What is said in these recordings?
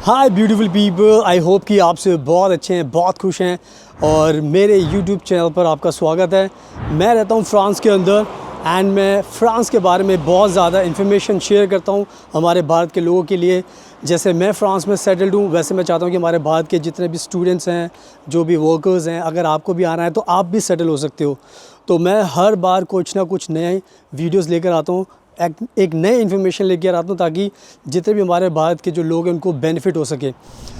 Hi beautiful people, I hope कि आप से बहुत अच्छे हैं, बहुत खुश हैं और मेरे यूट्यूब चैनल पर आपका स्वागत है। मैं रहता हूँ फ्रांस के अंदर एंड मैं फ़्रांस के बारे में बहुत ज़्यादा इन्फॉर्मेशन शेयर करता हूँ हमारे भारत के लोगों के लिए। जैसे मैं फ़्रांस में सेटल्ड हूँ, वैसे मैं चाहता हूँ कि हमारे भारत के जितने भी स्टूडेंट्स हैं, जो भी वर्कर्स हैं, अगर आपको भी आना है तो आप भी सेटल हो सकते हो। तो मैं हर बार कुछ ना कुछ नए वीडियोज़ लेकर आता हूँ, एक नए इन्फॉर्मेशन लेकर आता हूँ ताकि जितने भी हमारे भारत के जो लोग हैं उनको बेनिफिट हो सके।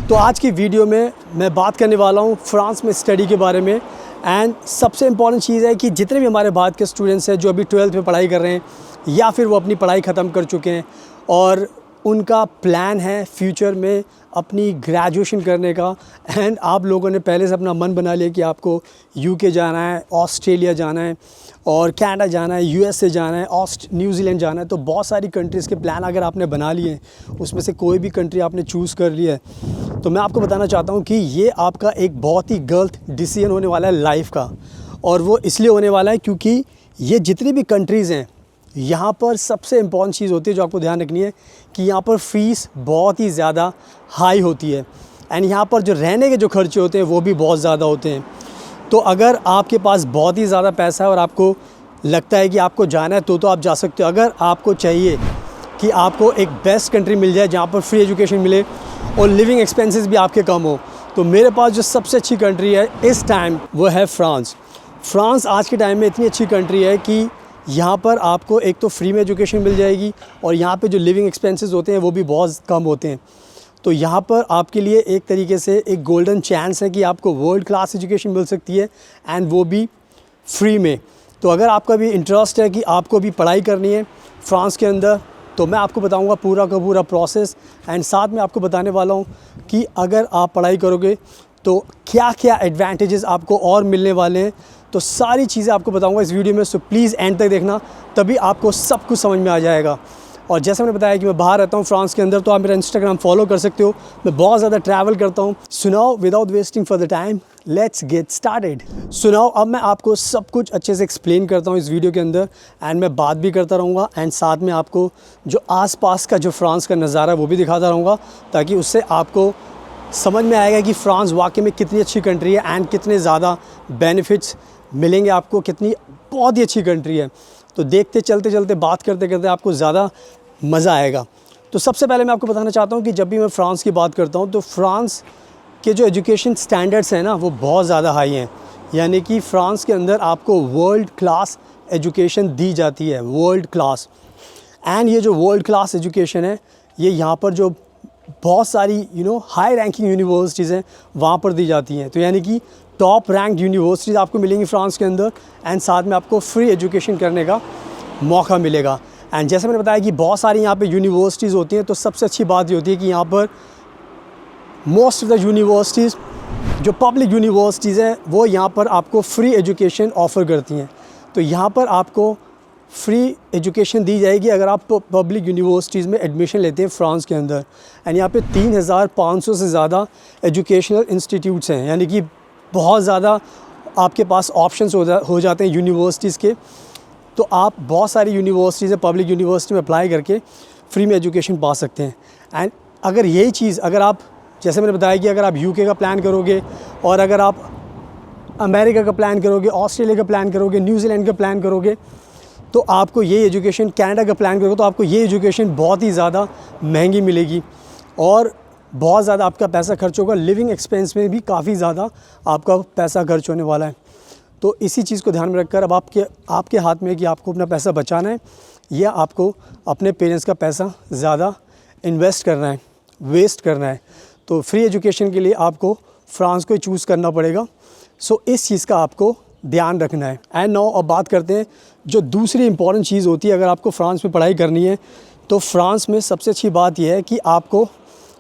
तो आज की वीडियो में मैं बात करने वाला हूँ फ़्रांस में स्टडी के बारे में। एंड सबसे इम्पॉर्टेंट चीज़ है कि जितने भी हमारे भारत के स्टूडेंट्स हैं जो अभी 12th में पढ़ाई कर रहे हैं या फिर वो अपनी पढ़ाई ख़त्म कर चुके हैं और उनका प्लान है फ्यूचर में अपनी ग्रेजुएशन करने का, एंड आप लोगों ने पहले से अपना मन बना लिया कि आपको यूके जाना है, ऑस्ट्रेलिया जाना है और कनाडा जाना है, यूएसए जाना है, न्यूजीलैंड जाना है। तो बहुत सारी कंट्रीज़ के प्लान अगर आपने बना लिए हैं, उसमें से कोई भी कंट्री आपने चूज़ कर लिया है, तो मैं आपको बताना चाहता हूँ कि ये आपका एक बहुत ही गलत डिसीजन होने वाला है लाइफ का। और वो इसलिए होने वाला है क्योंकि ये जितनी भी कंट्रीज़ हैं, यहाँ पर सबसे इम्पॉर्टेंट चीज़ होती है जो आपको ध्यान रखनी है कि यहाँ पर फ़ीस बहुत ही ज़्यादा हाई होती है एंड यहाँ पर जो रहने के जो खर्चे होते हैं वो भी बहुत ज़्यादा होते हैं। तो अगर आपके पास बहुत ही ज़्यादा पैसा है और आपको लगता है कि आपको जाना है तो आप जा सकते हो। अगर आपको चाहिए कि आपको एक बेस्ट कंट्री मिल जाए जहाँ पर फ्री एजुकेशन मिले और लिविंग एक्सपेंसेस भी आपके कम हो, तो मेरे पास जो सबसे अच्छी कंट्री है इस टाइम वो है फ़्रांस। फ़्रांस आज के टाइम में इतनी अच्छी कंट्री है कि यहाँ पर आपको एक तो फ्री में एजुकेशन मिल जाएगी और यहाँ पे जो लिविंग एक्सपेंसेस होते हैं वो भी बहुत कम होते हैं। तो यहाँ पर आपके लिए एक तरीके से एक गोल्डन चांस है कि आपको वर्ल्ड क्लास एजुकेशन मिल सकती है एंड वो भी फ्री में। तो अगर आपका भी इंटरेस्ट है कि आपको भी पढ़ाई करनी है फ़्रांस के अंदर, तो मैं आपको बताऊँगा पूरा का पूरा प्रोसेस एंड साथ में आपको बताने वाला हूँ कि अगर आप पढ़ाई करोगे तो क्या क्या एडवांटेजेस आपको और मिलने वाले हैं। तो सारी चीज़ें आपको बताऊंगा इस वीडियो में, सो प्लीज़ एंड तक देखना, तभी आपको सब कुछ समझ में आ जाएगा। और जैसे मैंने बताया कि मैं बाहर रहता हूँ फ्रांस के अंदर, तो आप मेरा इंस्टाग्राम फॉलो कर सकते हो। मैं बहुत ज़्यादा ट्रैवल करता हूँ। सुनाओ without wasting for the time, let's get started. सुनाओ, अब मैं आपको सब कुछ अच्छे से एक्सप्लेन करता हूँ इस वीडियो के अंदर एंड मैं बात भी करता रहूँगा एंड साथ में आपको जो आसपास का जो फ्रांस का नज़ारा है वो भी दिखाता रहूँगा, ताकि उससे आपको समझ में आएगा कि फ़्रांस वाकई में कितनी अच्छी कंट्री है एंड कितने ज़्यादा बेनिफिट्स मिलेंगे आपको, कितनी बहुत ही अच्छी कंट्री है। तो देखते चलते चलते बात करते करते आपको ज़्यादा मज़ा आएगा। तो सबसे पहले मैं आपको बताना चाहता हूँ कि जब भी मैं फ़्रांस की बात करता हूँ तो फ़्रांस के जो एजुकेशन स्टैंडर्ड्स हैं ना वो बहुत ज़्यादा हाई हैं। यानी कि फ़्रांस के अंदर आपको वर्ल्ड क्लास एजुकेशन दी जाती है, वर्ल्ड क्लास। एंड ये जो वर्ल्ड क्लास एजुकेशन है ये यहाँ पर जो बहुत सारी हाई रैंकिंग यूनिवर्सिटीज़ हैं वहाँ पर दी जाती हैं। तो यानी कि टॉप रैंक यूनिवर्सिटीज़ आपको मिलेंगी फ़्रांस के अंदर एंड साथ में आपको फ्री एजुकेशन करने का मौका मिलेगा। एंड जैसे मैंने बताया कि बहुत सारी यहाँ पे यूनिवर्सिटीज़ होती हैं, तो सबसे अच्छी बात ये होती है कि यहाँ पर मोस्ट ऑफ द यूनिवर्सिटीज़ जो पब्लिक यूनिवर्सिटीज़ हैं वो यहाँ पर आपको फ्री एजुकेशन ऑफ़र करती हैं। तो यहाँ पर आपको फ्री एजुकेशन दी जाएगी अगर आप पब्लिक यूनिवर्सिटीज़ में एडमिशन लेते हैं फ़्रांस के अंदर। एंड यहाँ पे 3500 से ज़्यादा एजुकेशनल इंस्टीट्यूट्स हैं, यानी कि बहुत ज़्यादा आपके पास ऑप्शंस हो जाते हैं यूनिवर्सिटीज़ के। तो आप बहुत सारी यूनिवर्सिटीज़ पब्लिक यूनिवर्सिटी में अप्लाई करके फ्री में एजुकेशन पा सकते हैं। एंड अगर यही चीज़ अगर आप, जैसे मैंने बताया कि अगर आप यूके का प्लान करोगे और अगर आप अमेरिका का प्लान करोगे, ऑस्ट्रेलिया का प्लान करोगे, न्यूजीलैंड का प्लान करोगे, तो आपको ये एजुकेशन, कनाडा का प्लान करोगे तो आपको ये एजुकेशन बहुत ही ज़्यादा महंगी मिलेगी और बहुत ज़्यादा आपका पैसा खर्च होगा। लिविंग एक्सपेंस में भी काफ़ी ज़्यादा आपका पैसा खर्च होने वाला है। तो इसी चीज़ को ध्यान में रखकर अब आपके हाथ में है कि आपको अपना पैसा बचाना है या आपको अपने पेरेंट्स का पैसा ज़्यादा इन्वेस्ट करना है, वेस्ट करना है। तो फ्री एजुकेशन के लिए आपको फ़्रांस को ही चूज़ करना पड़ेगा। सो इस चीज़ का आपको ध्यान रखना है। एंड नाउ अब बात करते हैं जो दूसरी इंपॉर्टेंट चीज़ होती है अगर आपको फ़्रांस में पढ़ाई करनी है। तो फ़्रांस में सबसे अच्छी बात यह है कि आपको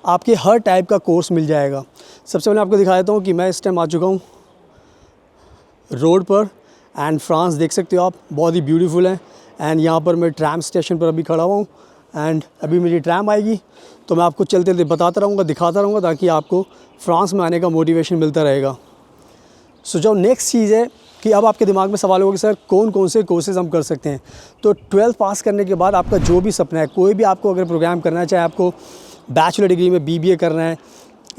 आपके हर टाइप का कोर्स मिल जाएगा। सबसे पहले आपको दिखा देता हूँ कि मैं इस टाइम आ चुका हूँ रोड पर एंड फ़्रांस देख सकते हो आप, बहुत ही ब्यूटीफुल है। एंड यहाँ पर मैं ट्रैम स्टेशन पर अभी खड़ा हुआ हूँ एंड अभी मेरी ट्रैम आएगी तो मैं आपको चलते चलते बताता रहूँगा, दिखाता रहूँगा, ताकि आपको फ़्रांस में आने का मोटिवेशन मिलता रहेगा। सो जो नेक्स्ट चीज़ है कि अब आपके दिमाग में सवाल होगा कि सर कौन कौन से कोर्सेज़ हम कर सकते हैं। तो 12th पास करने के बाद आपका जो भी सपना है, कोई भी आपको अगर प्रोग्राम करना है, चाहे आपको बैचलर डिग्री में बीबीए करना है,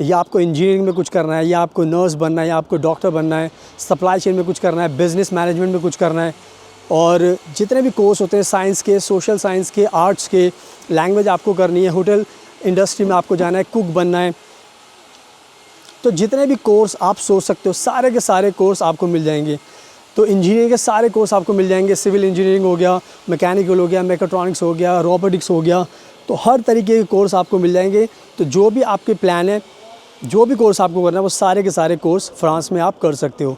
या आपको इंजीनियरिंग में कुछ करना है, या आपको नर्स बनना है, या आपको डॉक्टर बनना है, सप्लाई चेन में कुछ करना है, बिज़नेस मैनेजमेंट में कुछ करना है, और जितने भी कोर्स होते हैं साइंस के, सोशल साइंस के, आर्ट्स के, लैंग्वेज आपको करनी है, होटल इंडस्ट्री में आपको जाना है, कुक बनना है, तो जितने भी कोर्स आप सोच सकते हो सारे के सारे कोर्स आपको मिल जाएंगे। तो इंजीनियरिंग के सारे कोर्स आपको मिल जाएंगे। सिविल इंजीनियरिंग हो गया, मैकेनिकल हो गया, मैकेट्रॉनिक्स हो गया, रोबोटिक्स हो गया, तो हर तरीके के कोर्स आपको मिल जाएंगे। तो जो भी आपके प्लान है, जो भी कोर्स आपको करना है, वो सारे के सारे कोर्स फ्रांस में आप कर सकते हो।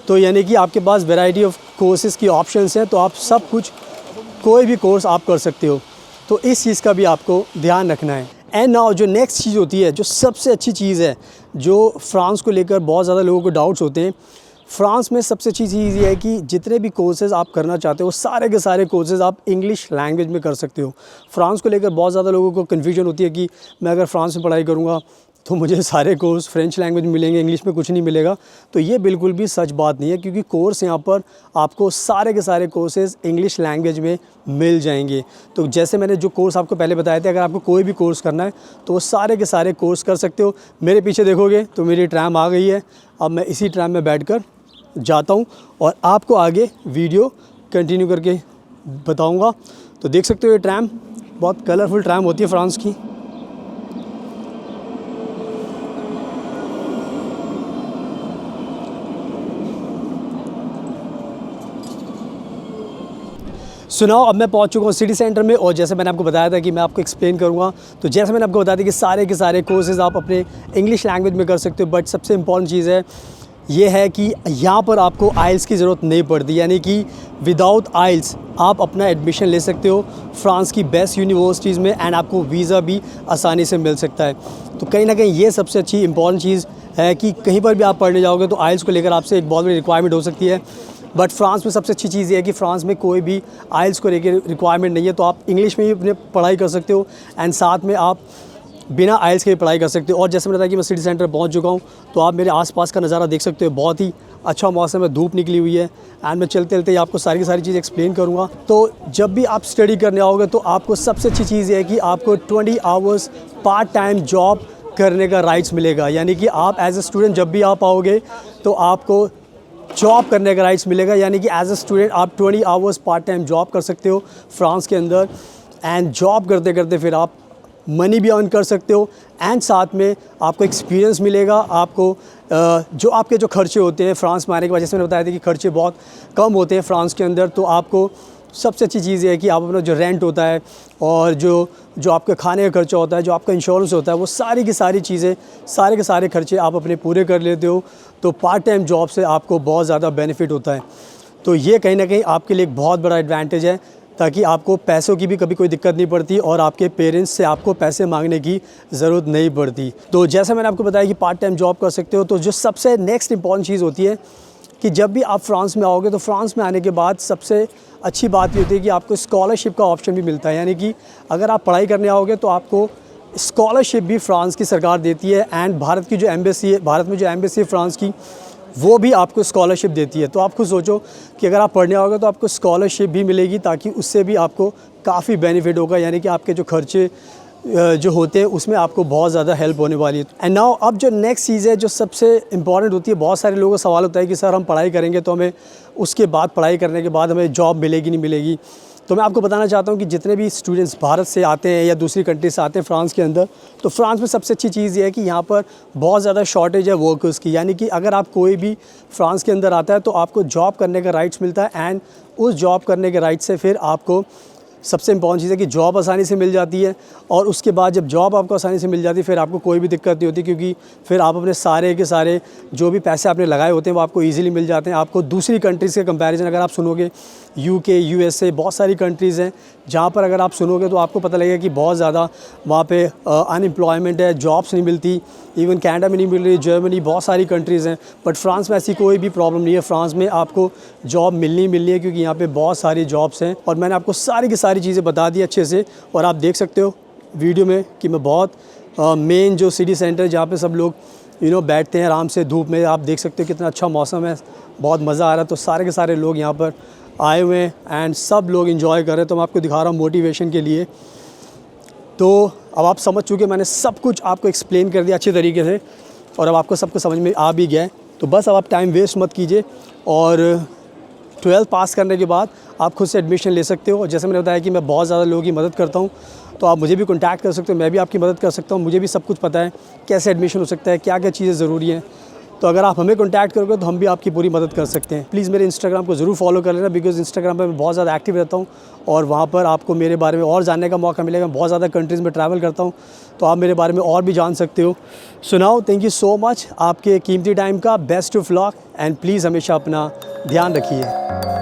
तो यानी कि आपके पास वैरायटी ऑफ कोर्सेज़ की ऑप्शंस हैं, तो आप सब कुछ, कोई भी कोर्स आप कर सकते हो। तो इस चीज़ का भी आपको ध्यान रखना है। एंड नाउ जो नेक्स्ट चीज़ होती है, जो सबसे अच्छी चीज़ है, जो फ्रांस को लेकर बहुत ज़्यादा लोगों को डाउट्स होते हैं, फ्रांस में सबसे अच्छी चीज़ ये है कि जितने भी कोर्सेज़ आप करना चाहते हो सारे के सारे कोर्सेज़ आप इंग्लिश लैंग्वेज में कर सकते हो। फ्रांस को लेकर बहुत ज़्यादा लोगों को कन्फ्यूजन होती है कि मैं अगर फ्रांस में पढ़ाई करूँगा तो मुझे सारे कोर्स फ्रेंच लैंग्वेज में मिलेंगे, इंग्लिश में कुछ नहीं मिलेगा। तो ये बिल्कुल भी सच बात नहीं है, क्योंकि कोर्स यहाँ पर आपको सारे के सारे कोर्सेज़ इंग्लिश लैंग्वेज में मिल जाएंगे। तो जैसे मैंने जो कोर्स आपको पहले बताए थे, अगर आपको कोई भी कोर्स करना है तो वो सारे के सारे कोर्स कर सकते हो। मेरे पीछे देखोगे तो मेरी ट्रैम आ गई है। अब मैं इसी ट्रैम में बैठकर जाता हूँ और आपको आगे वीडियो कंटिन्यू करके बताऊँगा। तो देख सकते हो ये ट्रैम बहुत कलरफुल ट्रैम होती है फ्रांस की। सुनाओ, अब मैं पहुंच चुका हूँ सिटी सेंटर में, और जैसे मैंने आपको बताया था कि मैं आपको एक्सप्लेन करूँगा, तो जैसे मैंने आपको बताया था कि सारे के सारे कोर्सेज़ आप अपने इंग्लिश लैंग्वेज में कर सकते हो। बट सबसे इम्पॉर्टेंट चीज़ है ये है कि यहाँ पर आपको आइल्स की ज़रूरत नहीं पड़ती, यानी कि विदाउट आइल्स आप अपना एडमिशन ले सकते हो फ्रांस की बेस्ट यूनिवर्सिटीज़ में, एंड आपको वीज़ा भी आसानी से मिल सकता है। तो कहीं ना कहीं ये सबसे अच्छी इंपॉर्टेंट चीज़ है कि कहीं पर भी आप पढ़ने जाओगे तो आइल्स को लेकर आपसे एक बहुत बड़ी रिक्वायरमेंट हो सकती है। बट फ्रांस में सबसे अच्छी चीज़ ये है कि फ्रांस में कोई भी आइल्स को लेकर रिक्वायरमेंट नहीं है, तो आप इंग्लिश में ही अपने पढ़ाई कर सकते हो, एंड साथ में आप बिना आइल्स के भी पढ़ाई कर सकते हो। और जैसे मैंने बताया कि मैं सिटी सेंटर पहुंच चुका हूं, तो आप मेरे आसपास का नज़ारा देख सकते हो। बहुत ही अच्छा मौसम है, धूप निकली हुई है, एंड मैं चलते चलते आपको सारी की सारी चीज़ एक्सप्लेन करूंगा। तो जब भी आप स्टडी करने आओगे तो आपको सबसे अच्छी चीज़ ये है कि आपको 20 आवर्स पार्ट टाइम जॉब करने का राइट्स मिलेगा। यानी कि आप एज ए स्टूडेंट जब भी आप आओगे तो आपको जॉब करने का राइट्स मिलेगा। यानी कि एज ए स्टूडेंट आप 20 आवर्स पार्ट टाइम जॉब कर सकते हो फ्रांस के अंदर, एंड जॉब करते करते फिर आप मनी भी अर्न कर सकते हो, एंड साथ में आपको एक्सपीरियंस मिलेगा। आपको जो आपके जो खर्चे होते हैं फ्रांस में आने के बाद, जैसे मैंने बताया था कि खर्चे बहुत कम होते हैं फ्रांस के अंदर, तो आपको सबसे अच्छी चीज़ ये है कि आप अपना जो रेंट होता है और जो आपके खाने का खर्चा होता है, जो आपका इंश्योरेंस होता है, वो सारी की सारी चीज़ें, सारे के सारे खर्चे आप अपने पूरे कर लेते हो। तो पार्ट टाइम जॉब से आपको बहुत ज़्यादा बेनिफिट होता है। तो ये कहीं ना कहीं आपके लिए एक बहुत बड़ा एडवांटेज है, ताकि आपको पैसों की भी कभी कोई दिक्कत नहीं पड़ती और आपके पेरेंट्स से आपको पैसे मांगने की ज़रूरत नहीं पड़ती। तो जैसे मैंने आपको बताया कि पार्ट टाइम जॉब कर सकते हो, तो जो सबसे नेक्स्ट इंपॉर्टेंट चीज़ होती है कि जब भी आप फ्रांस में आओगे तो फ्रांस में आने के बाद सबसे अच्छी बात ये होती है कि आपको स्कॉलरशिप का ऑप्शन भी मिलता है। यानी कि अगर आप पढ़ाई करने आओगे तो आपको स्कॉलरशिप भी फ्रांस की सरकार देती है, एंड भारत की जो एम्बेसी है, भारत में जो एम्बेसी है फ्रांस की, वो भी आपको स्कॉलरशिप देती है। तो आप खुद सोचो कि अगर आप पढ़ने आओगे तो आपको स्कॉलरशिप भी मिलेगी, ताकि उससे भी आपको काफ़ी बेनिफिट होगा। यानी कि आपके जो खर्चे जो होते हैं उसमें आपको बहुत ज़्यादा हेल्प होने वाली है। एंड नाउ अब जो नेक्स्ट चीज़ है जो सबसे इंपॉर्टेंट होती है, बहुत सारे लोगों का सवाल होता है कि सर हम पढ़ाई करेंगे तो हमें उसके बाद, पढ़ाई करने के बाद हमें जॉब मिलेगी नहीं मिलेगी। तो मैं आपको बताना चाहता हूँ कि जितने भी स्टूडेंट्स भारत से आते हैं या दूसरी कंट्री से आते हैं फ्रांस के अंदर, तो फ्रांस में सबसे अच्छी चीज़ ये है कि यहाँ पर बहुत ज़्यादा शॉर्टेज है वर्कर्स की। यानी कि अगर आप कोई भी फ्रांस के अंदर आता है तो आपको जॉब करने का राइट्स मिलता है, एंड उस जॉब करने के राइट से फिर आपको सबसे इंपॉर्टेंट चीज़ है कि जॉब आसानी से मिल जाती है। और उसके बाद जब जॉब आपको आसानी से मिल जाती है फिर आपको कोई भी दिक्कत नहीं होती, क्योंकि फिर आप अपने सारे के सारे जो भी पैसे आपने लगाए होते हैं वो आपको ईजिली मिल जाते हैं। आपको दूसरी कंट्रीज़ के कंपैरिजन अगर आप सुनोगे, यूके, यूएसए, बहुत सारी कंट्रीज़ हैं जहाँ पर अगर आप सुनोगे तो आपको पता लगेगा कि बहुत ज़्यादा वहाँ पे अनएम्प्लॉयमेंट है, जॉब्स नहीं मिलती। इवन कनाडा में नहीं मिल रही, जर्मनी, बहुत सारी कंट्रीज़ हैं। बट फ्रांस में ऐसी कोई भी प्रॉब्लम नहीं है। फ्रांस में आपको जॉब मिलनी है, क्योंकि यहाँ पे बहुत सारी जॉब्स हैं। और मैंने आपको सारी की सारी चीज़ें बता दी अच्छे से, और आप देख सकते हो वीडियो में कि मैं बहुत मेन जो सिटी सेंटर जहाँ पे सब लोग बैठते हैं आराम से धूप में, आप देख सकते हो कितना अच्छा मौसम है, बहुत मज़ा आ रहा है। तो सारे के सारे लोग यहाँ पर आए हुए हैं एंड सब लोग एंजॉय कर रहे हैं। तो मैं आपको दिखा रहा हूँ मोटिवेशन के लिए। तो अब आप समझ चुके, मैंने सब कुछ आपको एक्सप्लेन कर दिया अच्छे तरीके से और अब आपको सब कुछ समझ में आ भी गया है। तो बस अब आप टाइम वेस्ट मत कीजिए और 12th पास करने के बाद आप खुद से एडमिशन ले सकते हो। और जैसे मैंने बताया कि मैं बहुत ज़्यादा लोगों की मदद करता हूँ, तो आप मुझे भी कॉन्टैक्ट कर सकते हो, मैं भी आपकी मदद कर सकता हूँ। मुझे भी सब कुछ पता है कैसे एडमिशन हो सकता है, क्या क्या चीज़ें ज़रूरी हैं। तो अगर आप हमें कॉन्टैक्ट करोगे तो हम भी आपकी पूरी मदद कर सकते हैं। प्लीज़ मेरे इंस्टाग्राम को ज़रूर फॉलो कर लेना, बिकॉज़ इंस्टाग्राम पर मैं बहुत ज़्यादा एक्टिव रहता हूँ और वहाँ पर आपको मेरे बारे में और जानने का मौका मिलेगा। मैं बहुत ज़्यादा कंट्रीज़ में ट्रैवल करता हूँ, तो आप मेरे बारे में और भी जान सकते हो। So now thank you so much आपके कीमती टाइम का। Best of luck and please हमेशा अपना ध्यान रखिए।